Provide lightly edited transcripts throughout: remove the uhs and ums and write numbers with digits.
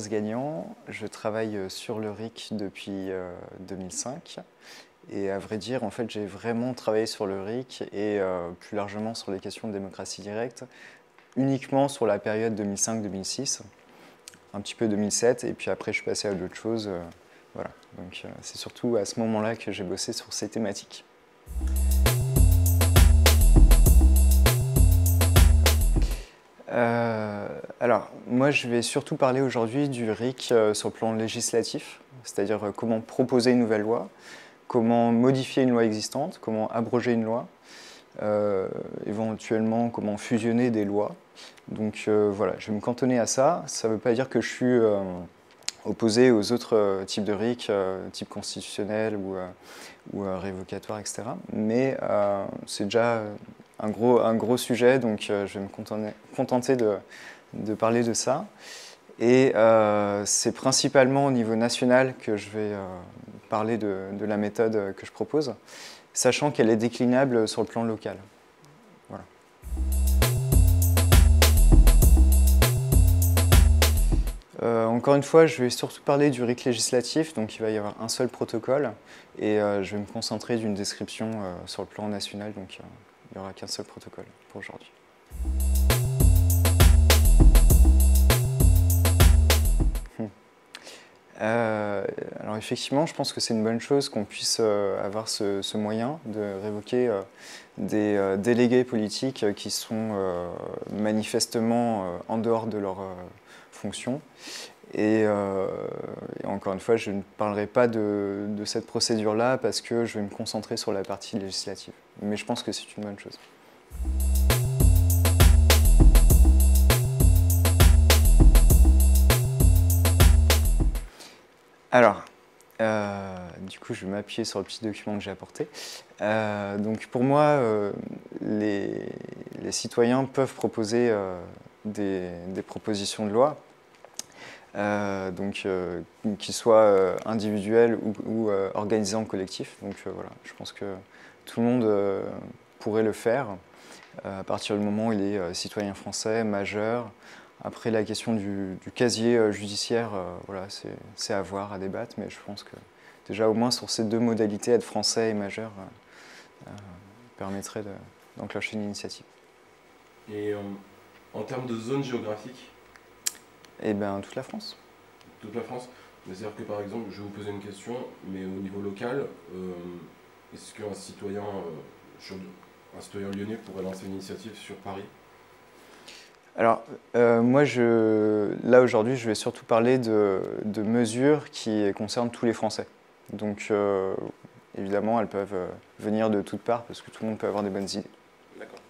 First Gagnant. Je travaille sur le RIC depuis 2005. Et à vrai dire, en fait, j'ai vraiment travaillé sur le RIC et plus largement sur les questions de démocratie directe, uniquement sur la période 2005-2006, un petit peu 2007, et puis après je suis passé à d'autres choses. Voilà. Donc c'est surtout à ce moment-là que j'ai bossé sur ces thématiques. Alors, moi je vais surtout parler aujourd'hui du RIC sur le plan législatif, c'est-à-dire comment proposer une nouvelle loi, comment modifier une loi existante, comment abroger une loi, éventuellement comment fusionner des lois. Donc voilà, je vais me cantonner à ça. Ça ne veut pas dire que je suis opposé aux autres types de RIC, type constitutionnel ou révocatoire, etc. Mais c'est déjà un gros sujet, donc je vais me contenter de parler de ça. Et c'est principalement au niveau national que je vais parler de la méthode que je propose, sachant qu'elle est déclinable sur le plan local. Voilà. Encore une fois, je vais surtout parler du RIC législatif, donc il va y avoir un seul protocole, et je vais me concentrer d'une description sur le plan national, donc il n'y aura qu'un seul protocole pour aujourd'hui. Alors effectivement, je pense que c'est une bonne chose qu'on puisse avoir ce moyen de révoquer des délégués politiques qui sont manifestement en dehors de leur fonction. Et encore une fois, je ne parlerai pas de cette procédure-là parce que je vais me concentrer sur la partie législative. Mais je pense que c'est une bonne chose. Alors, du coup, je vais m'appuyer sur le petit document que j'ai apporté. Donc, pour moi, les citoyens peuvent proposer des propositions de loi, qu'ils soient individuelles ou organisées en collectif. Donc, voilà, je pense que tout le monde pourrait le faire à partir du moment où il est citoyen français, majeur. Après, la question du casier judiciaire, voilà, c'est à voir, à débattre, mais je pense que déjà au moins sur ces deux modalités, être français et majeur, permettrait d'enclencher une initiative. Et en termes de zone géographique? Eh bien, toute la France. Toute la France? C'est-à-dire que par exemple, je vais vous poser une question, mais au niveau local, est-ce qu'un citoyen, un citoyen lyonnais pourrait lancer une initiative sur Paris? Alors, moi, là aujourd'hui, je vais surtout parler de mesures qui concernent tous les Français. Donc, évidemment, elles peuvent venir de toutes parts parce que tout le monde peut avoir des bonnes idées. D'accord.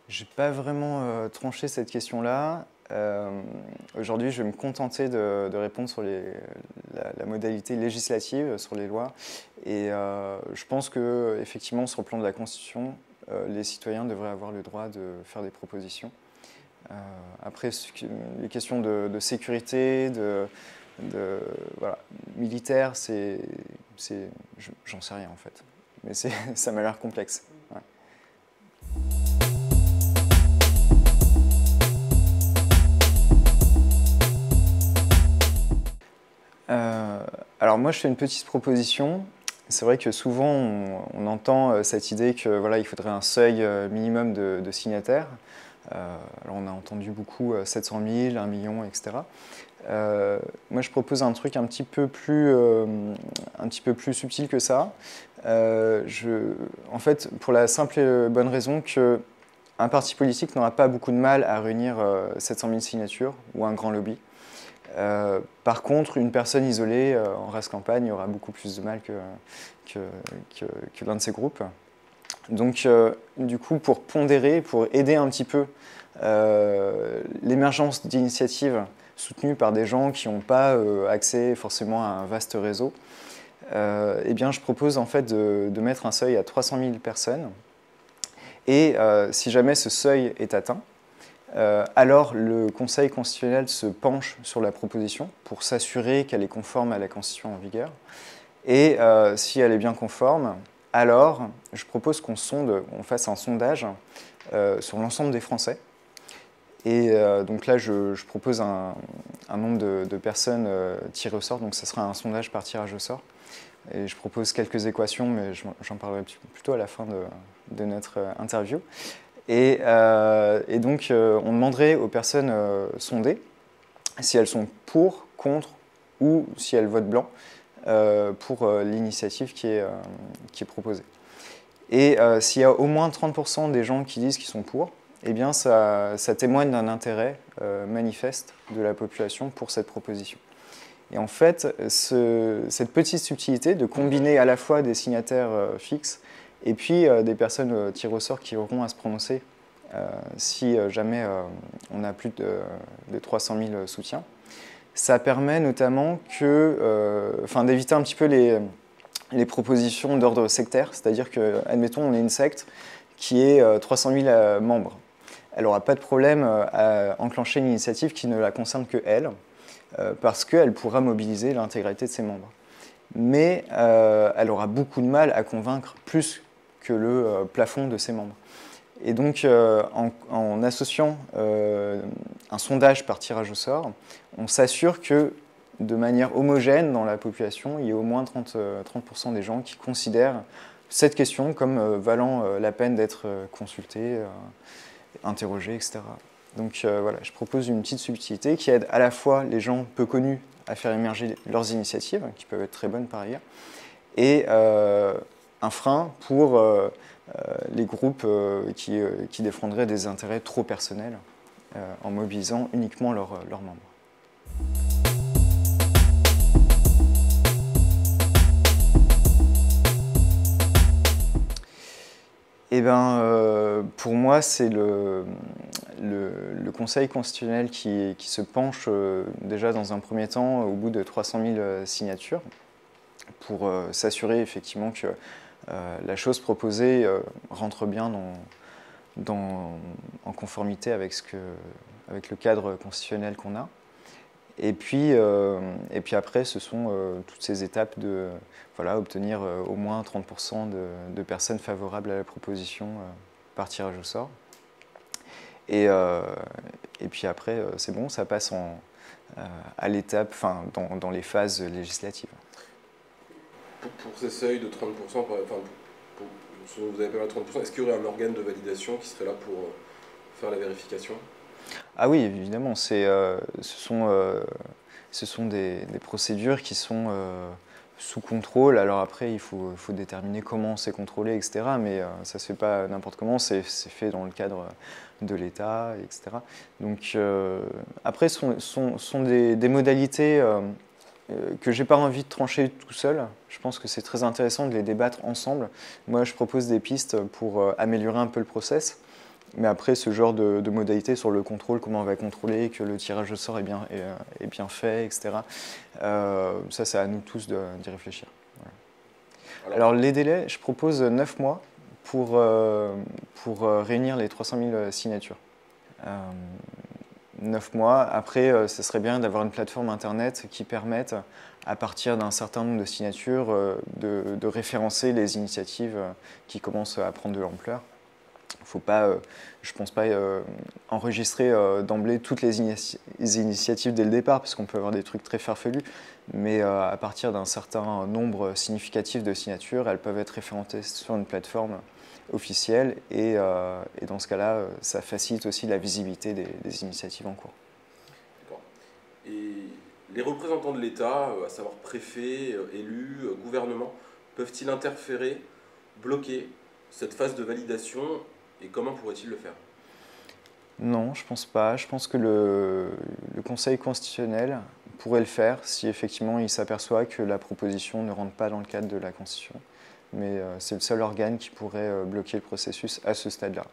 Je n'ai pas vraiment tranché cette question-là. Aujourd'hui, je vais me contenter de répondre sur la modalité législative, sur les lois. Et je pense qu'effectivement, sur le plan de la Constitution, les citoyens devraient avoir le droit de faire des propositions. Après, les questions de sécurité, voilà, militaire, j'en sais rien en fait. Mais ça m'a l'air complexe. Ouais. Alors moi, je fais une petite proposition. C'est vrai que souvent, on entend cette idée que voilà, il faudrait un seuil minimum de signataires. Alors on a entendu beaucoup 700 000, 1 million, etc. Moi, je propose un truc un petit peu plus subtil que ça. En fait, pour la simple et bonne raison qu'un parti politique n'aura pas beaucoup de mal à réunir 700 000 signatures ou un grand lobby. Par contre, une personne isolée en race campagne aura beaucoup plus de mal que l'un de ces groupes. Donc, du coup, pour pondérer, pour aider un petit peu l'émergence d'initiatives soutenues par des gens qui n'ont pas accès forcément à un vaste réseau, eh bien, je propose en fait de mettre un seuil à 300 000 personnes. Et si jamais ce seuil est atteint, alors le Conseil constitutionnel se penche sur la proposition pour s'assurer qu'elle est conforme à la Constitution en vigueur. Et si elle est bien conforme, alors je propose qu'on fasse un sondage sur l'ensemble des Français. Et donc là, je propose un nombre de personnes tirées au sort, donc ce sera un sondage par tirage au sort. Et je propose quelques équations, mais j'en parlerai plutôt à la fin de notre interview. Et donc, on demanderait aux personnes sondées si elles sont pour, contre ou si elles votent blanc pour l'initiative qui est proposée. Et s'il y a au moins 30% des gens qui disent qu'ils sont pour, eh bien ça témoigne d'un intérêt manifeste de la population pour cette proposition. Et en fait, cette petite subtilité de combiner à la fois des signataires fixes et puis des personnes tirées au sort qui auront à se prononcer si jamais on a plus de 300 000 soutiens, ça permet notamment d'éviter un petit peu les propositions d'ordre sectaire, c'est-à-dire que, admettons, on est une secte qui est 300 000 membres. Elle n'aura pas de problème à enclencher une initiative qui ne la concerne que elle, parce qu'elle pourra mobiliser l'intégralité de ses membres. Mais elle aura beaucoup de mal à convaincre plus que le plafond de ses membres. Et donc, en associant un sondage par tirage au sort, on s'assure que, de manière homogène dans la population, il y a au moins 30% des gens qui considèrent cette question comme valant la peine d'être consultée, interrogée, etc. Donc voilà, je propose une petite subtilité qui aide à la fois les gens peu connus à faire émerger leurs initiatives, qui peuvent être très bonnes par ailleurs, et un frein pour les groupes qui défendraient des intérêts trop personnels en mobilisant uniquement leurs membres. Eh bien, pour moi, c'est le Conseil constitutionnel qui se penche déjà dans un premier temps au bout de 300 000 signatures pour s'assurer effectivement que la chose proposée rentre bien en conformité avec le cadre constitutionnel qu'on a. Et puis après, ce sont toutes ces étapes de obtenir au moins 30% de personnes favorables à la proposition par tirage au sort. Et puis après, c'est bon, ça passe à l'étape, dans les phases législatives. Pour ces seuils de 30%, vous avez parlé de 30%, est-ce qu'il y aurait un organe de validation qui serait là pour faire la vérification ? Ah oui, évidemment, ce sont des procédures qui sont sous contrôle. Alors après, il faut déterminer comment c'est contrôlé, etc. Mais ça ne se fait pas n'importe comment, c'est fait dans le cadre de l'État, etc. Donc après, ce sont des modalités que je n'ai pas envie de trancher tout seul. Je pense que c'est très intéressant de les débattre ensemble. Moi, je propose des pistes pour améliorer un peu le process. Mais après, ce genre de modalités sur le contrôle, comment on va contrôler que le tirage au sort est bien fait, etc. Ça, c'est à nous tous d'y réfléchir. Voilà. Alors, les délais, je propose 9 mois pour réunir les 300 000 signatures. 9 mois. Après, ce serait bien d'avoir une plateforme Internet qui permette, à partir d'un certain nombre de signatures, de référencer les initiatives qui commencent à prendre de l'ampleur. Il ne faut pas, je ne pense pas, enregistrer d'emblée toutes les initiatives dès le départ, parce qu'on peut avoir des trucs très farfelus, mais à partir d'un certain nombre significatif de signatures, elles peuvent être référencées sur une plateforme officielle, et dans ce cas-là, ça facilite aussi la visibilité des initiatives en cours. D'accord. Et les représentants de l'État, à savoir préfets, élus, gouvernement, peuvent-ils interférer, bloquer cette phase de validation? Et comment pourrait-il le faire? Non, je ne pense pas. Je pense que le Conseil constitutionnel pourrait le faire si effectivement il s'aperçoit que la proposition ne rentre pas dans le cadre de la Constitution. Mais c'est le seul organe qui pourrait bloquer le processus à ce stade-là.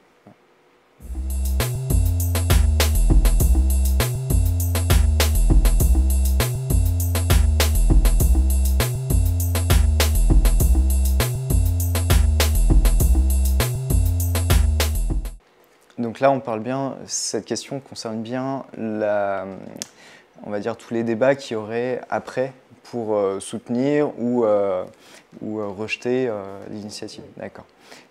Donc là, cette question concerne bien on va dire tous les débats qu'il y aurait après pour soutenir ou rejeter l'initiative. D'accord.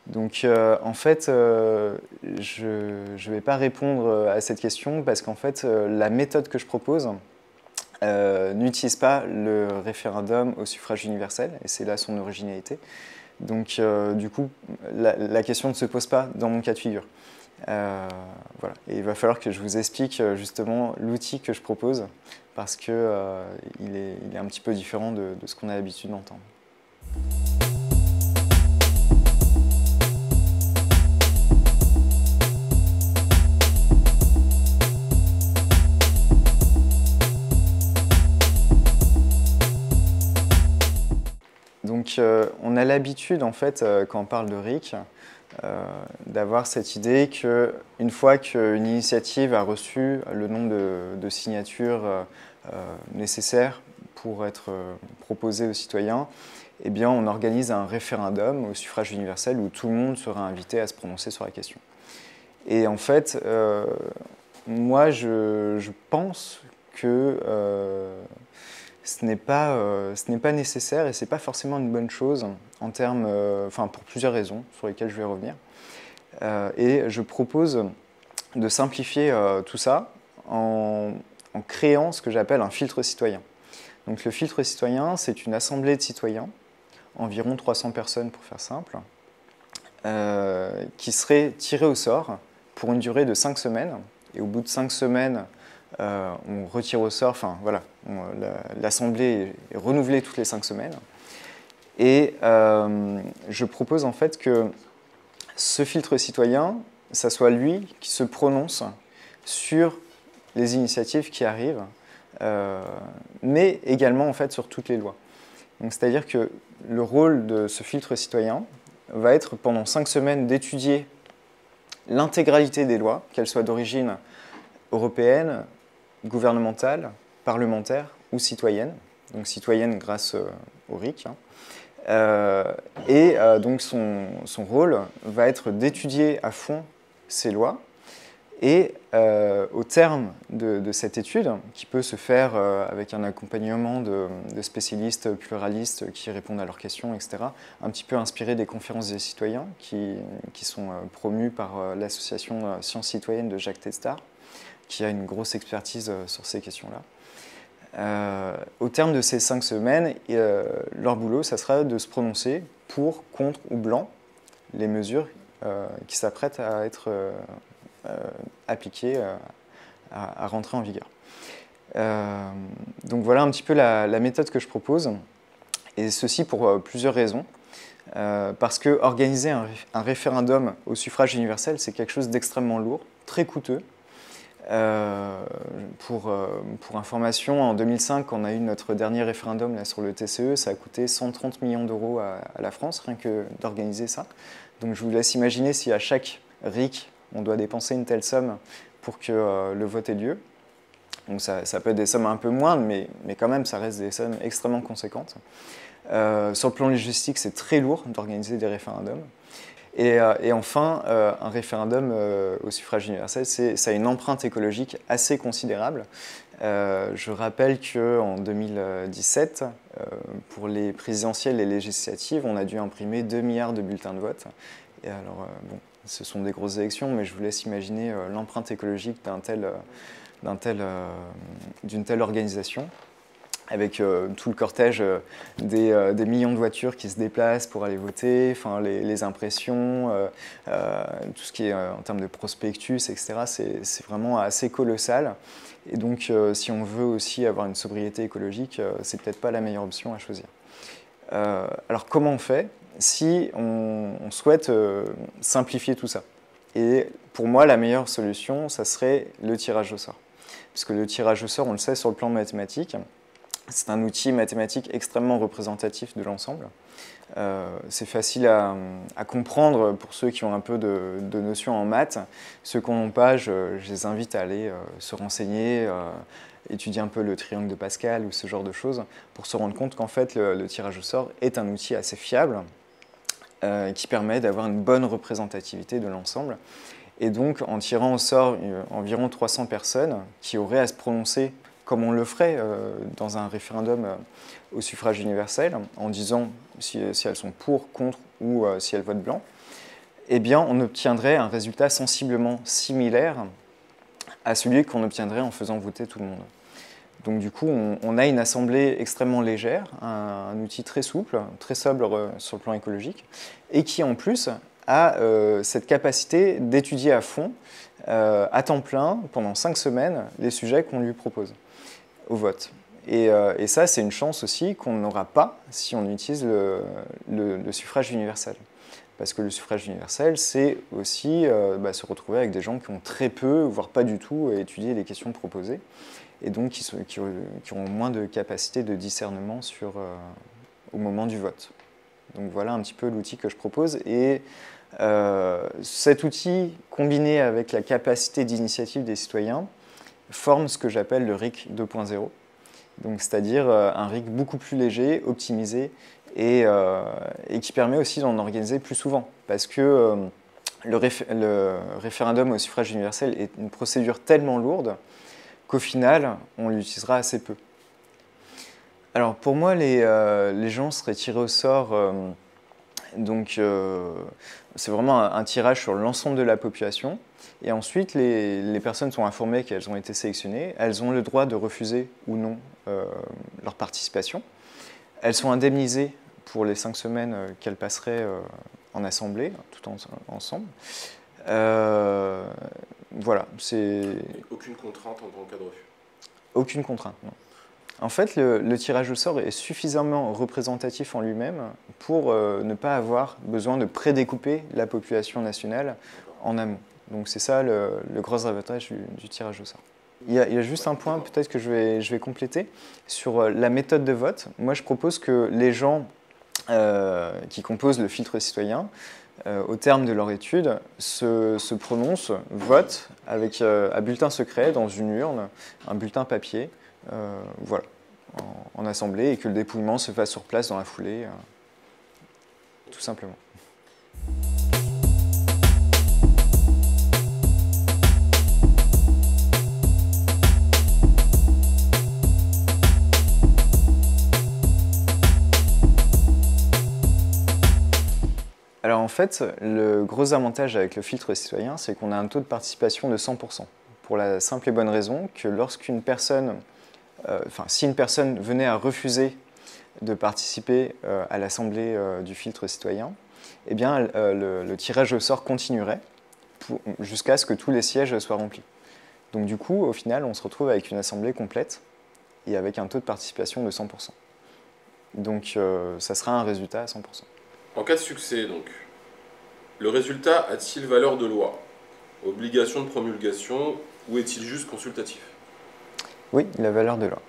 Donc en fait, je ne vais pas répondre à cette question parce qu'en fait, la méthode que je propose n'utilise pas le référendum au suffrage universel, et c'est là son originalité. Donc du coup, la question ne se pose pas dans mon cas de figure. Voilà. Et il va falloir que je vous explique justement l'outil que je propose parce qu'il est un petit peu différent de ce qu'on a l'habitude d'entendre. Donc on a l'habitude en fait quand on parle de RIC d'avoir cette idée qu'une fois qu'une initiative a reçu le nombre de signatures nécessaires pour être proposée aux citoyens, eh bien, on organise un référendum au suffrage universel où tout le monde sera invité à se prononcer sur la question. Et en fait, moi, je pense que ce n'est pas nécessaire et ce n'est pas forcément une bonne chose en termes, pour plusieurs raisons sur lesquelles je vais revenir. Et je propose de simplifier tout ça en créant ce que j'appelle un filtre citoyen. Donc le filtre citoyen, c'est une assemblée de citoyens, environ 300 personnes pour faire simple, qui seraient tirées au sort pour une durée de 5 semaines. Et au bout de 5 semaines, on retire au sort, l'assemblée est renouvelée toutes les 5 semaines. Et je propose en fait que ce filtre citoyen, ça soit lui qui se prononce sur les initiatives qui arrivent, mais également en fait sur toutes les lois. Donc c'est-à-dire que le rôle de ce filtre citoyen va être pendant 5 semaines d'étudier l'intégralité des lois, qu'elles soient d'origine européenne, gouvernementale, parlementaire ou citoyenne, donc citoyenne grâce au RIC. Donc son rôle va être d'étudier à fond ces lois et au terme de cette étude, qui peut se faire avec un accompagnement de spécialistes pluralistes qui répondent à leurs questions, etc., un petit peu inspiré des conférences des citoyens qui sont promues par l'association Sciences Citoyennes de Jacques Testard, qui a une grosse expertise sur ces questions-là. Au terme de ces 5 semaines, leur boulot, ça sera de se prononcer pour, contre ou blanc les mesures qui s'apprêtent à être appliquées, à rentrer en vigueur. Donc voilà un petit peu la méthode que je propose, et ceci pour plusieurs raisons. Parce que organiser un référendum au suffrage universel, c'est quelque chose d'extrêmement lourd, très coûteux. Pour information, en 2005, quand on a eu notre dernier référendum là, sur le TCE, ça a coûté 130 millions d'euros à la France, rien que d'organiser ça. Donc je vous laisse imaginer si à chaque RIC, on doit dépenser une telle somme pour que le vote ait lieu. Donc ça peut être des sommes un peu moindres, mais quand même, ça reste des sommes extrêmement conséquentes. Sur le plan logistique, c'est très lourd d'organiser des référendums. Et enfin, un référendum au suffrage universel, ça a une empreinte écologique assez considérable. Je rappelle qu'en 2017, pour les présidentielles et législatives, on a dû imprimer 2 milliards de bulletins de vote. Et alors, bon, ce sont des grosses élections, mais je vous laisse imaginer l'empreinte écologique d'une telle organisation, avec tout le cortège des millions de voitures qui se déplacent pour aller voter, les impressions, tout ce qui est en termes de prospectus, etc. C'est vraiment assez colossal. Et donc, si on veut aussi avoir une sobriété écologique, c'est peut-être pas la meilleure option à choisir. Alors, comment on fait si on souhaite simplifier tout ça? Et pour moi, la meilleure solution, ça serait le tirage au sort. Parce que le tirage au sort, on le sait sur le plan mathématique, c'est un outil mathématique extrêmement représentatif de l'ensemble. C'est facile à comprendre pour ceux qui ont un peu de notions en maths. Ceux qui n'en ont pas, je les invite à aller se renseigner, étudier un peu le triangle de Pascal ou ce genre de choses, pour se rendre compte qu'en fait, le tirage au sort est un outil assez fiable qui permet d'avoir une bonne représentativité de l'ensemble. Et donc, en tirant au sort environ 300 personnes qui auraient à se prononcer comme on le ferait dans un référendum au suffrage universel, en disant si elles sont pour, contre ou si elles votent blanc, eh bien, on obtiendrait un résultat sensiblement similaire à celui qu'on obtiendrait en faisant voter tout le monde. Donc du coup, on a une assemblée extrêmement légère, un outil très souple, très sobre sur le plan écologique, et qui en plus a cette capacité d'étudier à fond, à temps plein, pendant 5 semaines, les sujets qu'on lui propose au vote. Et ça, c'est une chance aussi qu'on n'aura pas si on utilise le suffrage universel. Parce que le suffrage universel, c'est aussi se retrouver avec des gens qui ont très peu, voire pas du tout, étudié les questions proposées, et donc qui ont moins de capacité de discernement au moment du vote. Donc voilà un petit peu l'outil que je propose. Et cet outil, combiné avec la capacité d'initiative des citoyens, forme ce que j'appelle le RIC 2.0. Donc, c'est-à-dire un RIC beaucoup plus léger, optimisé, et qui permet aussi d'en organiser plus souvent. Parce que le référendum au suffrage universel est une procédure tellement lourde qu'au final, on l'utilisera assez peu. Alors pour moi, les gens seraient tirés au sort, donc c'est vraiment un tirage sur l'ensemble de la population. Et ensuite, les personnes sont informées qu'elles ont été sélectionnées, elles ont le droit de refuser ou non leur participation. Elles sont indemnisées pour les 5 semaines qu'elles passeraient en assemblée, tout ensemble. Voilà, c'est... Aucune contrainte en cas de refus? Aucune contrainte, non. En fait, le tirage au sort est suffisamment représentatif en lui-même pour ne pas avoir besoin de prédécouper la population nationale en amont. Donc c'est ça le gros avantage du tirage au sort. Il y a juste un point peut-être que je vais compléter sur la méthode de vote. Moi, je propose que les gens qui composent le filtre citoyen, au terme de leur étude, se prononcent, votent avec un bulletin secret dans une urne, un bulletin papier, voilà, en assemblée, et que le dépouillement se fasse sur place dans la foulée, tout simplement. Alors en fait, le gros avantage avec le filtre citoyen, c'est qu'on a un taux de participation de 100%. Pour la simple et bonne raison que lorsqu'une personne, si une personne venait à refuser de participer à l'assemblée du filtre citoyen, eh bien le tirage au sort continuerait jusqu'à ce que tous les sièges soient remplis. Donc du coup, au final, on se retrouve avec une assemblée complète et avec un taux de participation de 100%. Donc ça sera un résultat à 100%. En cas de succès, donc, le résultat a-t-il valeur de loi? Obligation de promulgation ou est-il juste consultatif? Oui, il a valeur de loi.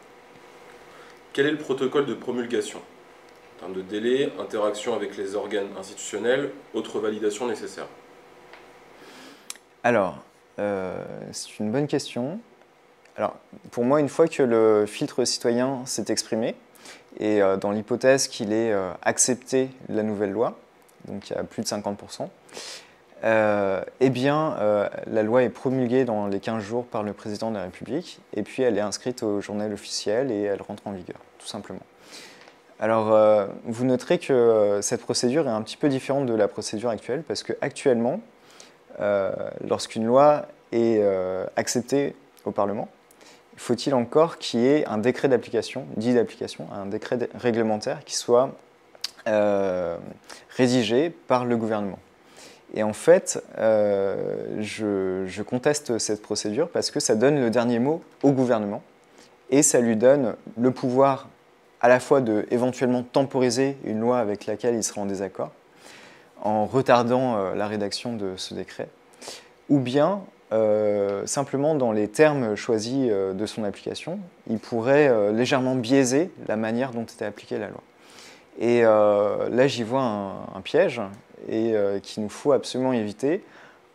Quel est le protocole de promulgation? En termes de délai, interaction avec les organes institutionnels, autres validations nécessaires? Alors, c'est une bonne question. Alors, pour moi, une fois que le filtre citoyen s'est exprimé, et dans l'hypothèse qu'il ait accepté la nouvelle loi, donc il y a plus de 50%, eh bien, la loi est promulguée dans les 15 jours par le président de la République, et puis elle est inscrite au journal officiel et elle rentre en vigueur, tout simplement. Alors, vous noterez que cette procédure est un petit peu différente de la procédure actuelle, parce qu'actuellement, lorsqu'une loi est acceptée au Parlement, faut-il encore qu'il y ait un décret d'application, un décret réglementaire qui soit rédigé par le gouvernement. Et en fait, je conteste cette procédure parce que ça donne le dernier mot au gouvernement et ça lui donne le pouvoir à la fois de éventuellement temporiser une loi avec laquelle il sera en désaccord en retardant la rédaction de ce décret, ou bien simplement dans les termes choisis de son application, il pourrait légèrement biaiser la manière dont était appliquée la loi. Et là, j'y vois un piège qu'il nous faut absolument éviter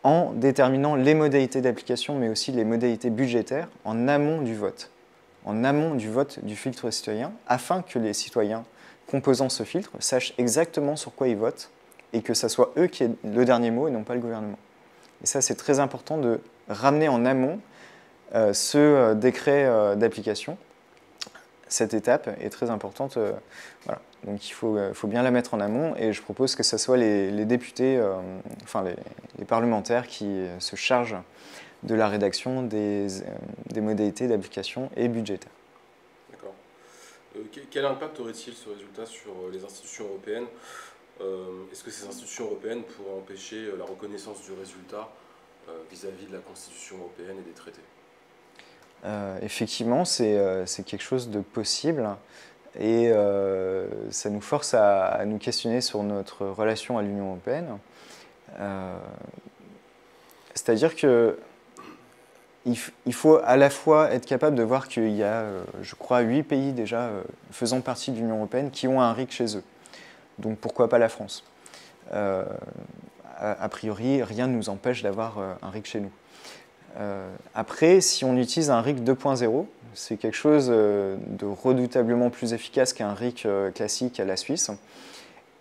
en déterminant les modalités d'application, mais aussi les modalités budgétaires en amont du vote du filtre citoyen, afin que les citoyens composant ce filtre sachent exactement sur quoi ils votent et que ce soit eux qui aient le dernier mot et non pas le gouvernement. Et ça, c'est très important de ramener en amont ce décret d'application. Cette étape est très importante. Voilà. Donc il faut bien la mettre en amont et je propose que ce soit les députés, enfin les parlementaires qui se chargent de la rédaction des modalités d'application et budgétaires. D'accord. Quel impact aurait-il ce résultat sur les institutions européennes? Est-ce que ces institutions européennes pourraient empêcher la reconnaissance du résultat vis-à-vis de la Constitution européenne et des traités? Effectivement, c'est quelque chose de possible et ça nous force à nous questionner sur notre relation à l'Union européenne. C'est-à-dire que il faut à la fois être capable de voir qu'il y a, je crois, 8 pays déjà faisant partie de l'Union européenne qui ont un RIC chez eux. Donc pourquoi pas la France? A priori, rien ne nous empêche d'avoir un RIC chez nous. Après, si on utilise un RIC 2.0, c'est quelque chose de redoutablement plus efficace qu'un RIC classique à la Suisse.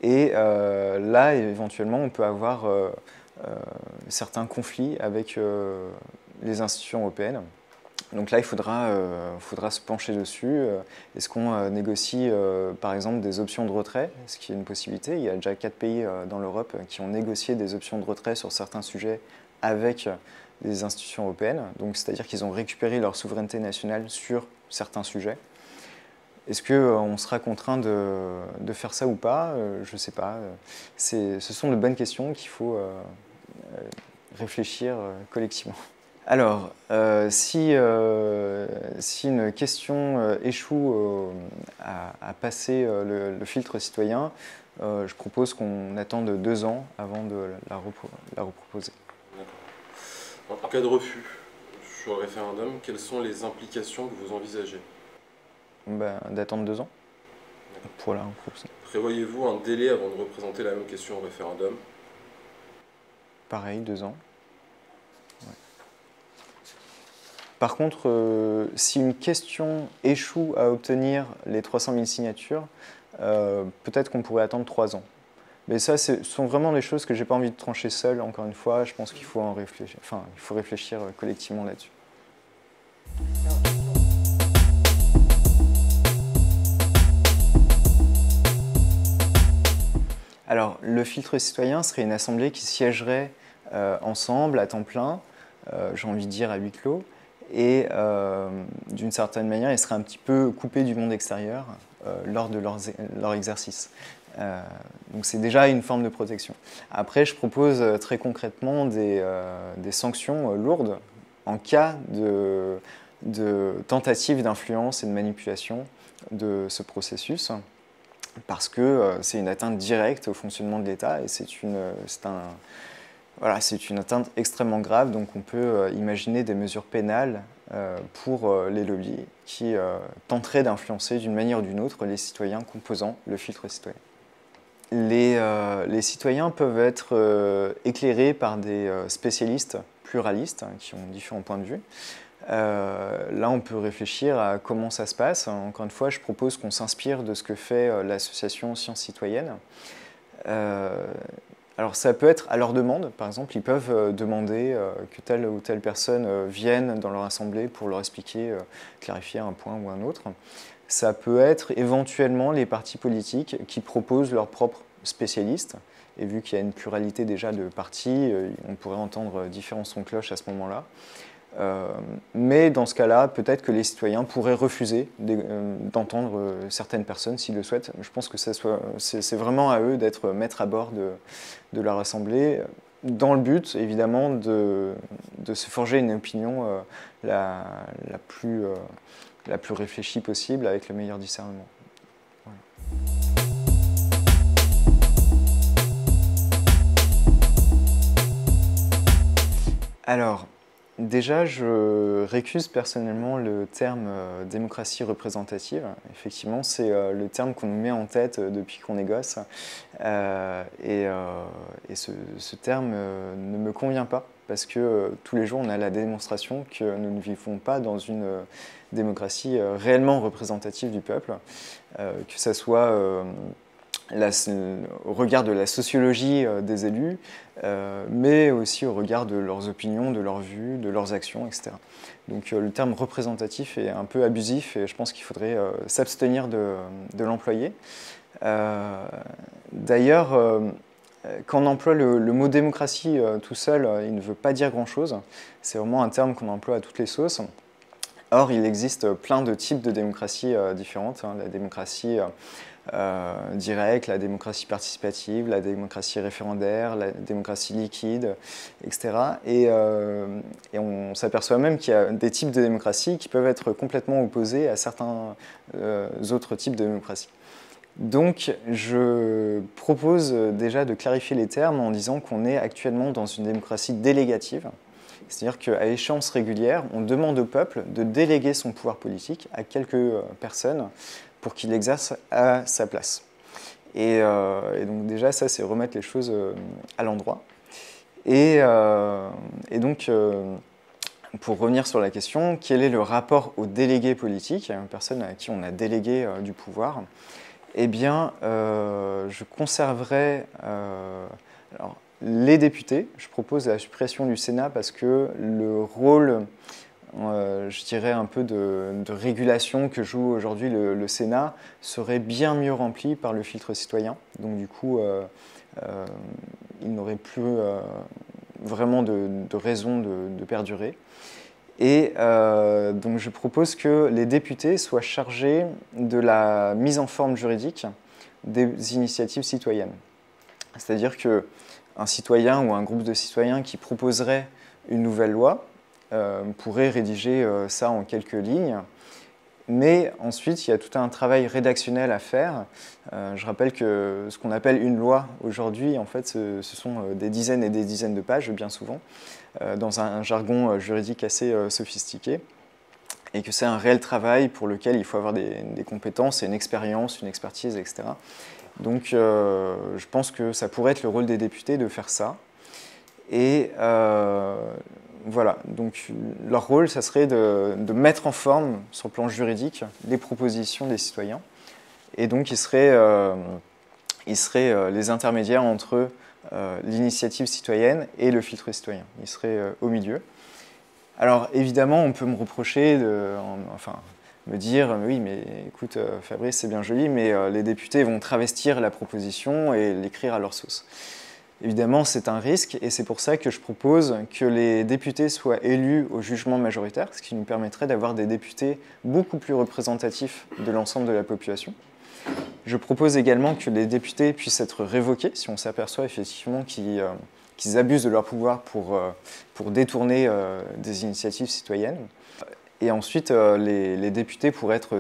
Et là, éventuellement, on peut avoir certains conflits avec les institutions européennes. Donc là, il faudra se pencher dessus. Est-ce qu'on négocie, par exemple, des options de retrait? Ce qui est une possibilité. Il y a déjà 4 pays dans l'Europe qui ont négocié des options de retrait sur certains sujets avec des institutions européennes. Donc, c'est-à-dire qu'ils ont récupéré leur souveraineté nationale sur certains sujets. Est-ce qu'on sera contraint de faire ça ou pas? Je ne sais pas. Ce sont de bonnes questions qu'il faut réfléchir collectivement. Alors, si une question échoue à passer le filtre citoyen, je propose qu'on attende 2 ans avant de la reproposer. En cas de refus sur le référendum, quelles sont les implications que vous envisagez? D'attendre 2 ans pour la reproposer. Prévoyez-vous un délai avant de représenter la même question au référendum? Pareil, 2 ans. Ouais. Par contre, si une question échoue à obtenir les 300 000 signatures, peut-être qu'on pourrait attendre 3 ans. Mais ça, ce sont vraiment des choses que je n'ai pas envie de trancher seul, encore une fois. Je pense qu'il faut en réfléchir, enfin, il faut réfléchir collectivement là-dessus. Alors, le filtre citoyen serait une assemblée qui siégerait ensemble, à temps plein, j'ai envie de dire à huis clos, et d'une certaine manière, ils seraient un petit peu coupés du monde extérieur lors de leur exercice. Donc c'est déjà une forme de protection. Après, je propose très concrètement des sanctions lourdes en cas de tentative d'influence et de manipulation de ce processus, parce que c'est une atteinte directe au fonctionnement de l'État et c'est une atteinte extrêmement grave. Donc on peut imaginer des mesures pénales pour les lobbies qui tenteraient d'influencer d'une manière ou d'une autre les citoyens composant le filtre citoyen. Les citoyens peuvent être éclairés par des spécialistes pluralistes qui ont différents points de vue. Là, on peut réfléchir à comment ça se passe. Encore une fois, je propose qu'on s'inspire de ce que fait l'association Sciences Citoyennes. Alors, ça peut être à leur demande. Par exemple, ils peuvent demander que telle ou telle personne vienne dans leur assemblée pour leur expliquer, clarifier un point ou un autre. Ça peut être éventuellement les partis politiques qui proposent leurs propres spécialistes. Et vu qu'il y a une pluralité déjà de partis, on pourrait entendre différents sons de cloche à ce moment-là. Mais dans ce cas-là, peut-être que les citoyens pourraient refuser d'entendre certaines personnes s'ils le souhaitent. Je pense que c'est vraiment à eux d'être maîtres à bord de leur assemblée, dans le but, évidemment, de se forger une opinion la plus réfléchie possible, avec le meilleur discernement. Voilà. Alors, déjà, je récuse personnellement le terme démocratie représentative. Effectivement, c'est le terme qu'on nous met en tête depuis qu'on est gosse. Et ce terme ne me convient pas, parce que tous les jours, on a la démonstration que nous ne vivons pas dans une démocratie réellement représentative du peuple, que ce soit au regard de la sociologie des élus, mais aussi au regard de leurs opinions, de leurs vues, de leurs actions, etc. Donc le terme représentatif est un peu abusif et je pense qu'il faudrait s'abstenir de l'employer. D'ailleurs, quand on emploie le mot démocratie tout seul, il ne veut pas dire grand-chose. C'est vraiment un terme qu'on emploie à toutes les sauces. Or, il existe plein de types de démocratie différentes. La démocratie directe, la démocratie participative, la démocratie référendaire, la démocratie liquide, etc. Et on s'aperçoit même qu'il y a des types de démocratie qui peuvent être complètement opposés à certains autres types de démocratie. Donc, je propose déjà de clarifier les termes en disant qu'on est actuellement dans une démocratie délégative. C'est-à-dire qu'à échéance régulière, on demande au peuple de déléguer son pouvoir politique à quelques personnes pour qu'il l'exerce à sa place. Et donc déjà, ça, c'est remettre les choses à l'endroit. Et donc, pour revenir sur la question, quel est le rapport aux délégués politiques, une personne à qui on a délégué du pouvoir? Eh bien, je conserverai alors, les députés. Je propose la suppression du Sénat parce que le rôle, je dirais, un peu de régulation que joue aujourd'hui le Sénat serait bien mieux rempli par le filtre citoyen. Donc du coup, il n'aurait plus vraiment de raison de perdurer. Et donc je propose que les députés soient chargés de la mise en forme juridique des initiatives citoyennes. C'est-à-dire qu'un citoyen ou un groupe de citoyens qui proposerait une nouvelle loi pourrait rédiger ça en quelques lignes. Mais ensuite, il y a tout un travail rédactionnel à faire. Je rappelle que ce qu'on appelle une loi aujourd'hui, en fait, ce sont des dizaines et des dizaines de pages, bien souvent, dans un jargon juridique assez sophistiqué, et que c'est un réel travail pour lequel il faut avoir des compétences et une expérience, une expertise, etc. Donc, je pense que ça pourrait être le rôle des députés de faire ça. Et voilà, donc leur rôle, ça serait de mettre en forme, sur le plan juridique, les propositions des citoyens. Et donc, ils seraient les intermédiaires entre l'initiative citoyenne et le filtre citoyen. Ils seraient au milieu. Alors, évidemment, on peut me reprocher, me dire, oui, mais écoute, Fabrice, c'est bien joli, mais les députés vont travestir la proposition et l'écrire à leur sauce. Évidemment, c'est un risque et c'est pour ça que je propose que les députés soient élus au jugement majoritaire, ce qui nous permettrait d'avoir des députés beaucoup plus représentatifs de l'ensemble de la population. Je propose également que les députés puissent être révoqués si on s'aperçoit effectivement qu'ils abusent de leur pouvoir pour détourner des initiatives citoyennes. Et ensuite, les députés pourraient être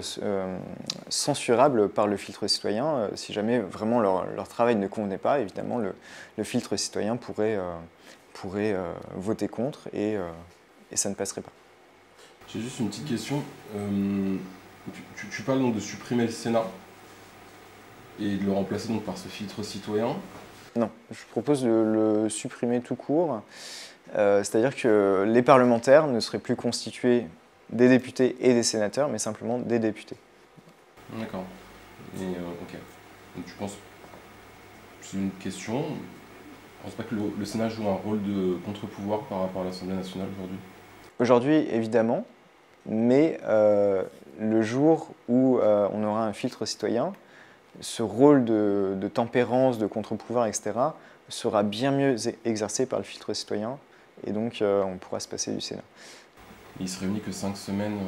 censurables par le filtre citoyen. Si jamais vraiment leur travail ne convenait pas, évidemment, le filtre citoyen pourrait voter contre et ça ne passerait pas. J'ai juste une petite question. Tu parles donc de supprimer le Sénat et de le remplacer donc par ce filtre citoyen. Non, je propose de le supprimer tout court. C'est-à-dire que les parlementaires ne seraient plus constitués des députés et des sénateurs, mais simplement des députés. D'accord. Et ok. Donc tu penses, c'est une question, je ne pense pas que le Sénat joue un rôle de contre-pouvoir par rapport à l'Assemblée nationale aujourd'hui? Aujourd'hui, évidemment, mais le jour où on aura un filtre citoyen, ce rôle de tempérance, de contre-pouvoir, etc., sera bien mieux exercé par le filtre citoyen, et donc on pourra se passer du Sénat. Il se réunit que 5 semaines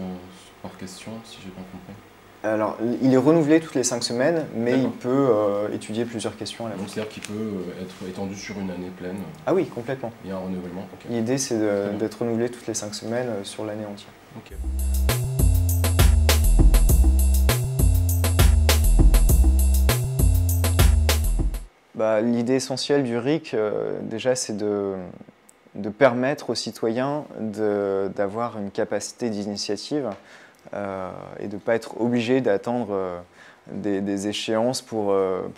par question, si j'ai bien compris. Alors, il est renouvelé toutes les 5 semaines, mais il peut étudier plusieurs questions à la fois. Donc c'est-à-dire qu'il peut être étendu sur une année pleine? Ah oui, complètement. Il y a un renouvellement. Okay. L'idée, c'est d'être renouvelé toutes les 5 semaines sur l'année entière. Okay. L'idée essentielle du RIC, déjà, c'est de permettre aux citoyens d'avoir une capacité d'initiative et de ne pas être obligés d'attendre des échéances pour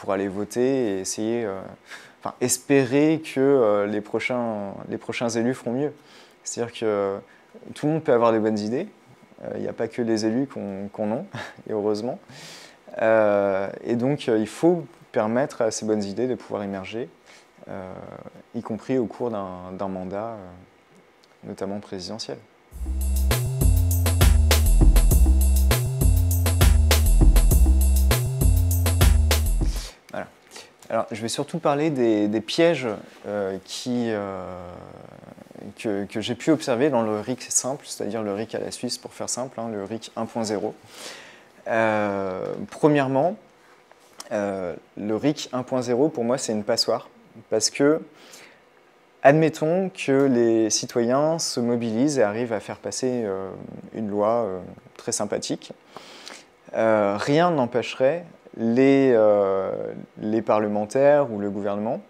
aller voter et essayer, espérer que les prochains élus feront mieux. C'est-à-dire que tout le monde peut avoir des bonnes idées, il n'y a pas que les élus qu'on en, et heureusement. Et donc il faut permettre à ces bonnes idées de pouvoir émerger, y compris au cours d'un mandat, notamment présidentiel. Voilà. Alors, je vais surtout parler des pièges que j'ai pu observer dans le RIC simple, c'est-à-dire le RIC à la Suisse, pour faire simple, hein, le RIC 1.0. Premièrement, le RIC 1.0, pour moi, c'est une passoire, parce que, admettons que les citoyens se mobilisent et arrivent à faire passer une loi très sympathique. Rien n'empêcherait les parlementaires ou le gouvernement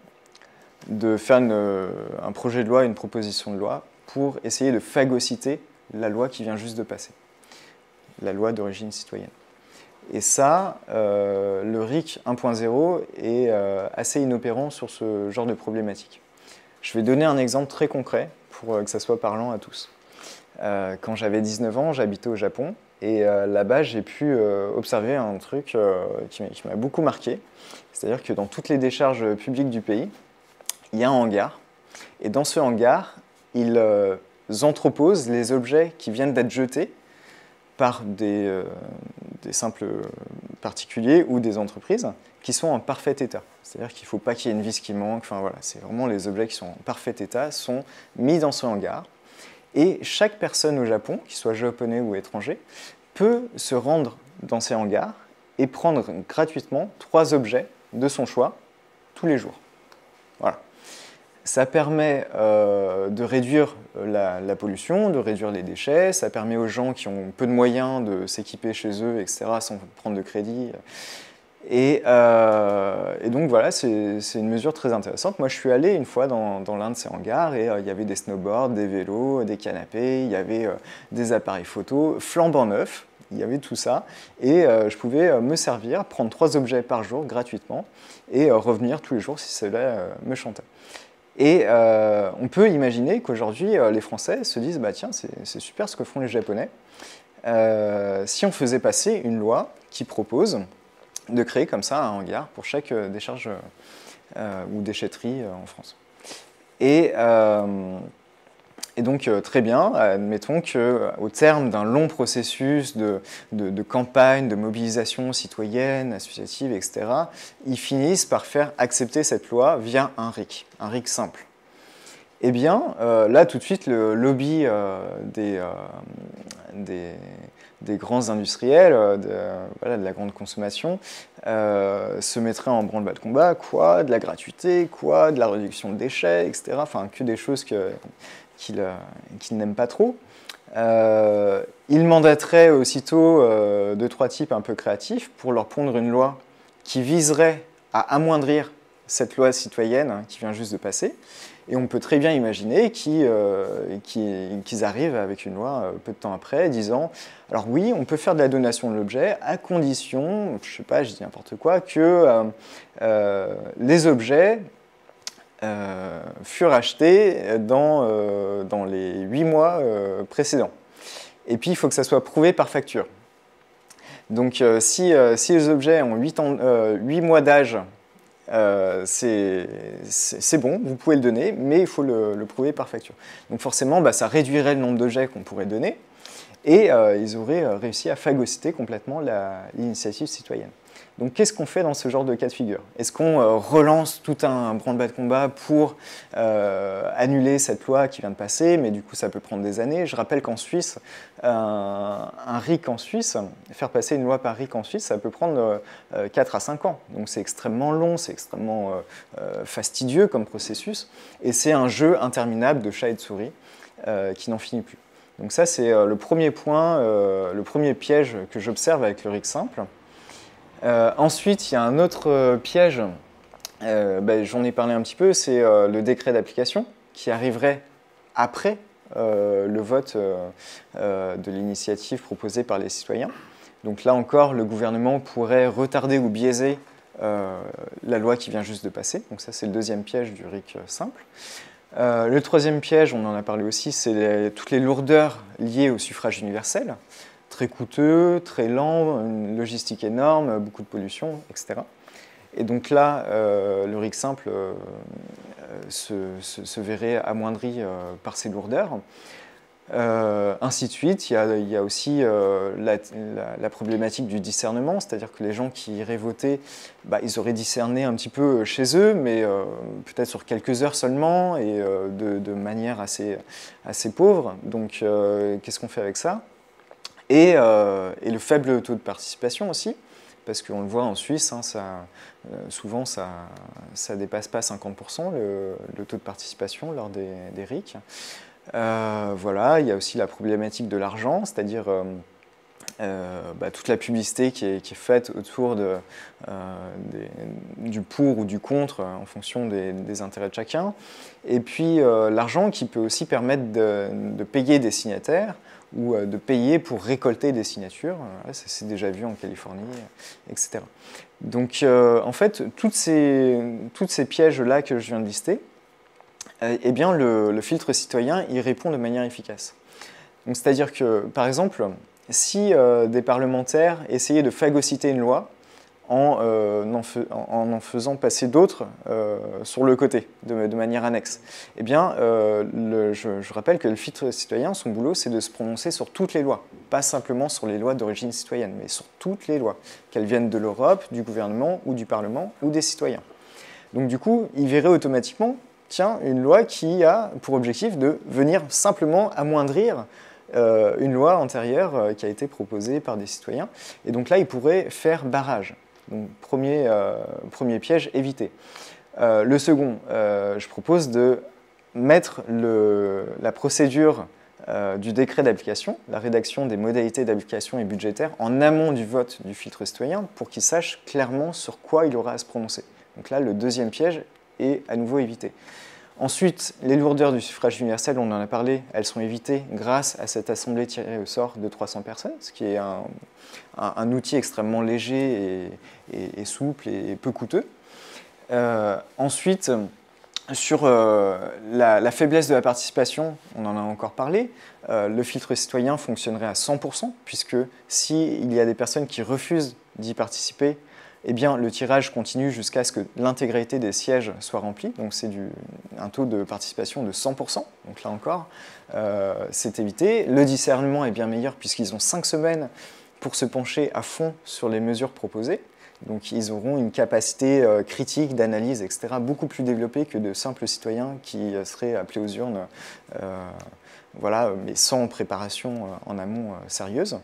de faire un projet de loi, une proposition de loi, pour essayer de phagocyter la loi qui vient juste de passer, la loi d'origine citoyenne. Et ça, le RIC 1.0 est assez inopérant sur ce genre de problématique. Je vais donner un exemple très concret pour que ça soit parlant à tous. Quand j'avais 19 ans, j'habitais au Japon et là-bas, j'ai pu observer un truc qui m'a beaucoup marqué. C'est-à-dire que dans toutes les décharges publiques du pays, il y a un hangar. Et dans ce hangar, ils entreposent les objets qui viennent d'être jetés par des simples particuliers ou des entreprises qui sont en parfait état. C'est-à-dire qu'il ne faut pas qu'il y ait une vis qui manque. Enfin, voilà, c'est vraiment les objets qui sont en parfait état sont mis dans ce hangar. Et chaque personne au Japon, qu'il soit japonais ou étranger, peut se rendre dans ces hangars et prendre gratuitement 3 objets de son choix tous les jours. Voilà. Ça permet de réduire la pollution, de réduire les déchets, ça permet aux gens qui ont peu de moyens de s'équiper chez eux, etc., sans prendre de crédit. Et donc voilà, c'est une mesure très intéressante. Moi, je suis allé une fois dans l'un de ces hangars et il y avait des snowboards, des vélos, des canapés, il y avait des appareils photo flambant neufs, il y avait tout ça. Et je pouvais me servir, prendre 3 objets par jour gratuitement et revenir tous les jours si cela me chantait. Et on peut imaginer qu'aujourd'hui, les Français se disent bah, « tiens, c'est super ce que font les Japonais ». Si on faisait passer une loi qui propose de créer comme ça un hangar pour chaque décharge ou déchetterie en France. Et donc, très bien, admettons qu'au terme d'un long processus de campagne, de mobilisation citoyenne, associative, etc., ils finissent par faire accepter cette loi via un RIC simple. Eh bien, là, tout de suite, le lobby des grands industriels, de la grande consommation, se mettrait en branle-bas de combat. Quoi? De la gratuité? Quoi? De la réduction de déchets, etc. Enfin, que des choses qu'ils n'aiment pas trop. Ils mandateraient aussitôt 2-3 types un peu créatifs pour leur pondre une loi qui viserait à amoindrir cette loi citoyenne qui vient juste de passer. Et on peut très bien imaginer qu'ils arrivent avec une loi peu de temps après, disant « Alors oui, on peut faire de la donation de l'objet à condition, je ne sais pas, je dis n'importe quoi, que les objets furent achetés dans les 8 mois précédents. Et puis, il faut que ça soit prouvé par facture. Donc, si les objets ont 8 mois d'âge, c'est bon, vous pouvez le donner, mais il faut le prouver par facture. Donc forcément, ça réduirait le nombre d'objets qu'on pourrait donner, et ils auraient réussi à phagocyter complètement l'initiative citoyenne. Donc qu'est-ce qu'on fait dans ce genre de cas de figure? Est-ce qu'on relance tout un branle-bas de combat pour annuler cette loi qui vient de passer, mais du coup ça peut prendre des années? Je rappelle qu'en Suisse, un RIC en Suisse, faire passer une loi par RIC en Suisse, ça peut prendre 4 à 5 ans. Donc c'est extrêmement long, c'est extrêmement fastidieux comme processus, et c'est un jeu interminable de chat et de souris qui n'en finit plus. Donc ça c'est le premier point, le premier piège que j'observe avec le RIC simple. Ensuite, il y a un autre piège, j'en ai parlé un petit peu, c'est le décret d'application qui arriverait après le vote de l'initiative proposée par les citoyens. Donc là encore, le gouvernement pourrait retarder ou biaiser la loi qui vient juste de passer. Donc ça, c'est le deuxième piège du RIC simple. Le troisième piège, on en a parlé aussi, c'est toutes les lourdeurs liées au suffrage universel. Très coûteux, très lent, une logistique énorme, beaucoup de pollution, etc. Et donc là, le RIC simple se verrait amoindri par ces lourdeurs. Ainsi de suite, il y a aussi la problématique du discernement, c'est-à-dire que les gens qui iraient voter, ils auraient discerné un petit peu chez eux, mais peut-être sur quelques heures seulement et de manière assez pauvre. Donc qu'est-ce qu'on fait avec ça? Et le faible taux de participation aussi, parce qu'on le voit en Suisse, hein, souvent ça ne dépasse pas 50% le taux de participation lors des RIC. Voilà, il y a aussi la problématique de l'argent, c'est-à-dire toute la publicité qui est faite autour du pour ou du contre en fonction des intérêts de chacun. Et puis l'argent qui peut aussi permettre de payer des signataires ou de payer pour récolter des signatures. Ça c'est déjà vu en Californie, etc. Donc en fait, toutes ces pièges-là que je viens de lister, eh bien, le filtre citoyen y répond de manière efficace. C'est-à-dire que, par exemple, si des parlementaires essayaient de phagocyter une loi en faisant passer d'autres sur le côté, de manière annexe, eh bien, je rappelle que le filtre citoyen, son boulot, c'est de se prononcer sur toutes les lois, pas simplement sur les lois d'origine citoyenne, mais sur toutes les lois, qu'elles viennent de l'Europe, du gouvernement ou du Parlement ou des citoyens. Donc du coup, il verrait automatiquement une loi qui a pour objectif de venir simplement amoindrir une loi antérieure qui a été proposée par des citoyens. Et donc là, il pourrait faire barrage. Donc premier piège évité. Le second, je propose de mettre la procédure du décret d'application, la rédaction des modalités d'application et budgétaires en amont du vote du filtre citoyen pour qu'il sache clairement sur quoi il aura à se prononcer. Donc là, le deuxième piège est à nouveau évité. Ensuite, les lourdeurs du suffrage universel, on en a parlé, elles sont évitées grâce à cette assemblée tirée au sort de 300 personnes, ce qui est un outil extrêmement léger et souple et peu coûteux. Ensuite, sur la faiblesse de la participation, on en a encore parlé, le filtre citoyen fonctionnerait à 100%, puisque s'il y a des personnes qui refusent d'y participer, eh bien, le tirage continue jusqu'à ce que l'intégralité des sièges soit remplie. Donc c'est un taux de participation de 100%. Donc là encore, c'est évité. Le discernement est bien meilleur puisqu'ils ont 5 semaines pour se pencher à fond sur les mesures proposées. Donc ils auront une capacité critique, d'analyse, etc. beaucoup plus développée que de simples citoyens qui seraient appelés aux urnes, voilà, mais sans préparation en amont sérieuse.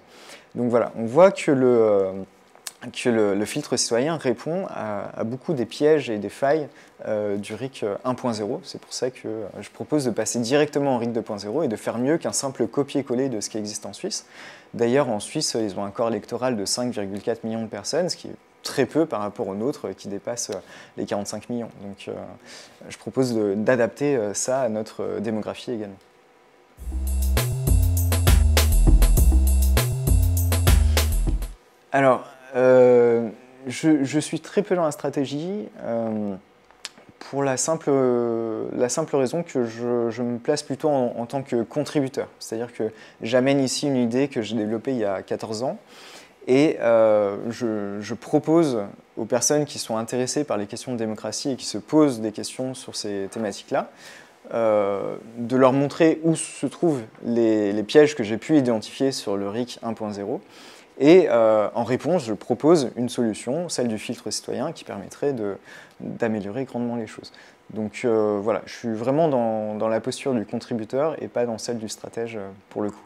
Donc voilà, on voit que le filtre citoyen répond à beaucoup des pièges et des failles du RIC 1.0. C'est pour ça que je propose de passer directement au RIC 2.0 et de faire mieux qu'un simple copier-coller de ce qui existe en Suisse. D'ailleurs, en Suisse, ils ont un corps électoral de 5,4 millions de personnes, ce qui est très peu par rapport au nôtre qui dépasse les 45 millions. Donc je propose d'adapter ça à notre démographie également. Alors, je suis très peu dans la stratégie pour la simple raison que je me place plutôt en tant que contributeur. C'est-à-dire que j'amène ici une idée que j'ai développée il y a 14 ans et je propose aux personnes qui sont intéressées par les questions de démocratie et qui se posent des questions sur ces thématiques-là, de leur montrer où se trouvent les pièges que j'ai pu identifier sur le RIC 1.0. Et en réponse, je propose une solution, celle du filtre citoyen, qui permettrait d'améliorer grandement les choses. Donc voilà, je suis vraiment dans la posture du contributeur et pas dans celle du stratège pour le coup.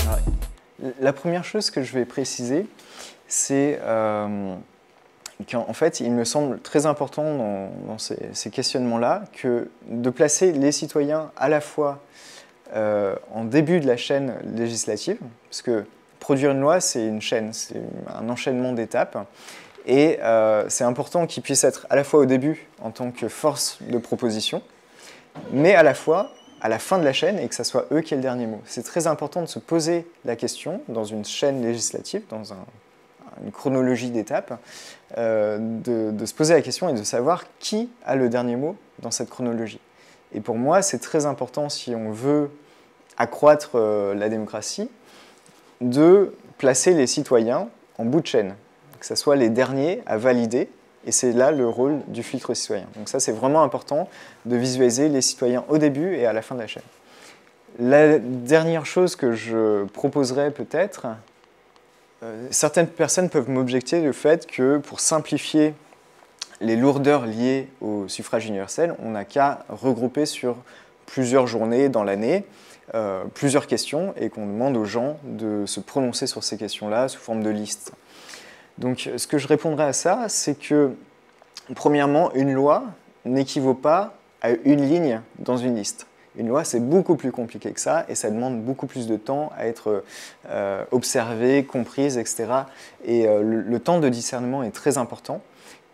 Alors, la première chose que je vais préciser, c'est qu'en fait, il me semble très important dans ces questionnements-là de placer les citoyens à la fois en début de la chaîne législative, parce que produire une loi, c'est une chaîne, c'est un enchaînement d'étapes, et c'est important qu'ils puissent être à la fois au début en tant que force de proposition, mais à la fois à la fin de la chaîne et que ce soit eux qui aient le dernier mot. C'est très important de se poser la question dans une chaîne législative, dans une chronologie d'étapes, de se poser la question et de savoir qui a le dernier mot dans cette chronologie. Et pour moi, c'est très important si on veut accroître la démocratie, de placer les citoyens en bout de chaîne, que ce soit les derniers à valider, et c'est là le rôle du filtre citoyen. Donc ça, c'est vraiment important de visualiser les citoyens au début et à la fin de la chaîne. La dernière chose que je proposerais peut-être, certaines personnes peuvent m'objecter le fait que pour simplifier les lourdeurs liées au suffrage universel, on n'a qu'à regrouper sur plusieurs journées dans l'année, plusieurs questions, et qu'on demande aux gens de se prononcer sur ces questions-là sous forme de liste. Donc ce que je répondrais à ça, c'est que, premièrement, une loi n'équivaut pas à une ligne dans une liste. Une loi, c'est beaucoup plus compliqué que ça, et ça demande beaucoup plus de temps à être observée, comprise, etc. Et le temps de discernement est très important.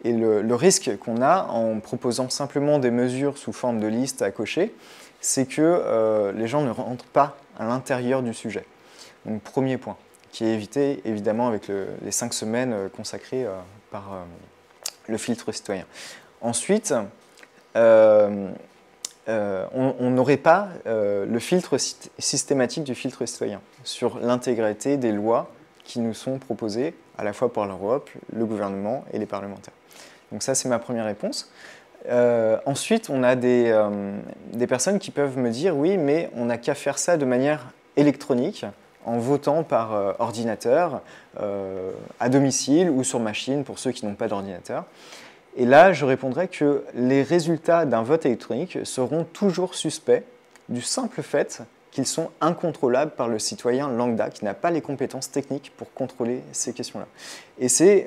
Et le risque qu'on a en proposant simplement des mesures sous forme de liste à cocher, c'est que les gens ne rentrent pas à l'intérieur du sujet. Donc premier point, qui est évité évidemment avec les 5 semaines consacrées par le filtre citoyen. Ensuite, on n'aurait pas le filtre systématique du filtre citoyen sur l'intégralité des lois qui nous sont proposées à la fois par l'Europe, le gouvernement et les parlementaires. Donc ça, c'est ma première réponse. Ensuite, on a des personnes qui peuvent me dire « oui, mais on n'a qu'à faire ça de manière électronique, en votant par ordinateur, à domicile ou sur machine pour ceux qui n'ont pas d'ordinateur ». Et là, je répondrai que les résultats d'un vote électronique seront toujours suspects du simple fait qu'ils sont incontrôlables par le citoyen lambda qui n'a pas les compétences techniques pour contrôler ces questions-là. Et c'est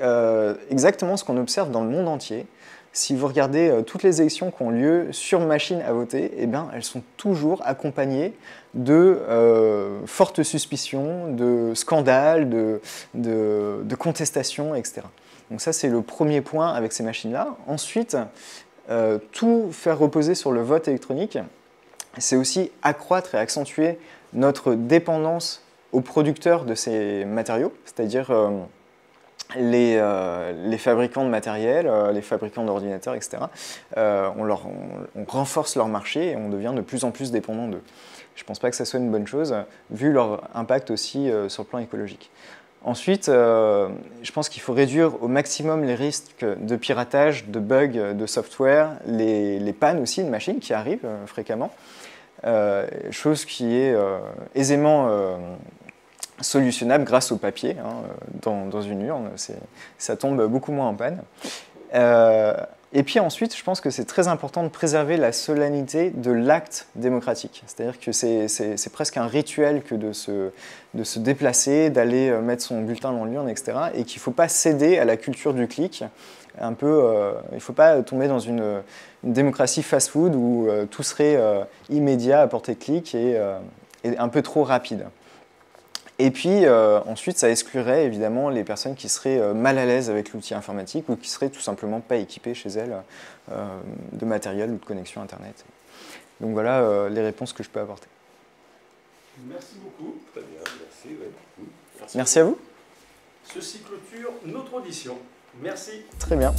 exactement ce qu'on observe dans le monde entier. Si vous regardez toutes les élections qui ont lieu sur machine à voter, eh bien, elles sont toujours accompagnées de fortes suspicions, de scandales, de contestations, etc. Donc ça, c'est le premier point avec ces machines-là. Ensuite, tout faire reposer sur le vote électronique, c'est aussi accroître et accentuer notre dépendance aux producteurs de ces matériaux, c'est-à-dire les fabricants de matériel, les fabricants d'ordinateurs, etc. On renforce leur marché et on devient de plus en plus dépendant d'eux. Je ne pense pas que ça soit une bonne chose, vu leur impact aussi sur le plan écologique. Ensuite, je pense qu'il faut réduire au maximum les risques de piratage, de bugs, de software, les pannes aussi de machines qui arrivent fréquemment. Chose qui est aisément solutionnable grâce au papier dans une urne. Ça tombe beaucoup moins en panne. Et puis ensuite, je pense que c'est très important de préserver la solennité de l'acte démocratique. C'est-à-dire que c'est presque un rituel que de se déplacer, d'aller mettre son bulletin dans l'urne, etc. Et qu'il ne faut pas céder à la culture du clic. Il ne faut pas tomber dans une démocratie fast-food où tout serait immédiat à portée de clic et un peu trop rapide. Et puis ensuite, ça exclurait évidemment les personnes qui seraient mal à l'aise avec l'outil informatique ou qui seraient tout simplement pas équipées chez elles de matériel ou de connexion Internet. Donc voilà les réponses que je peux apporter. Merci beaucoup. Très bien, merci. Ouais. Merci à vous. Ceci clôture notre audition. Merci. Très bien.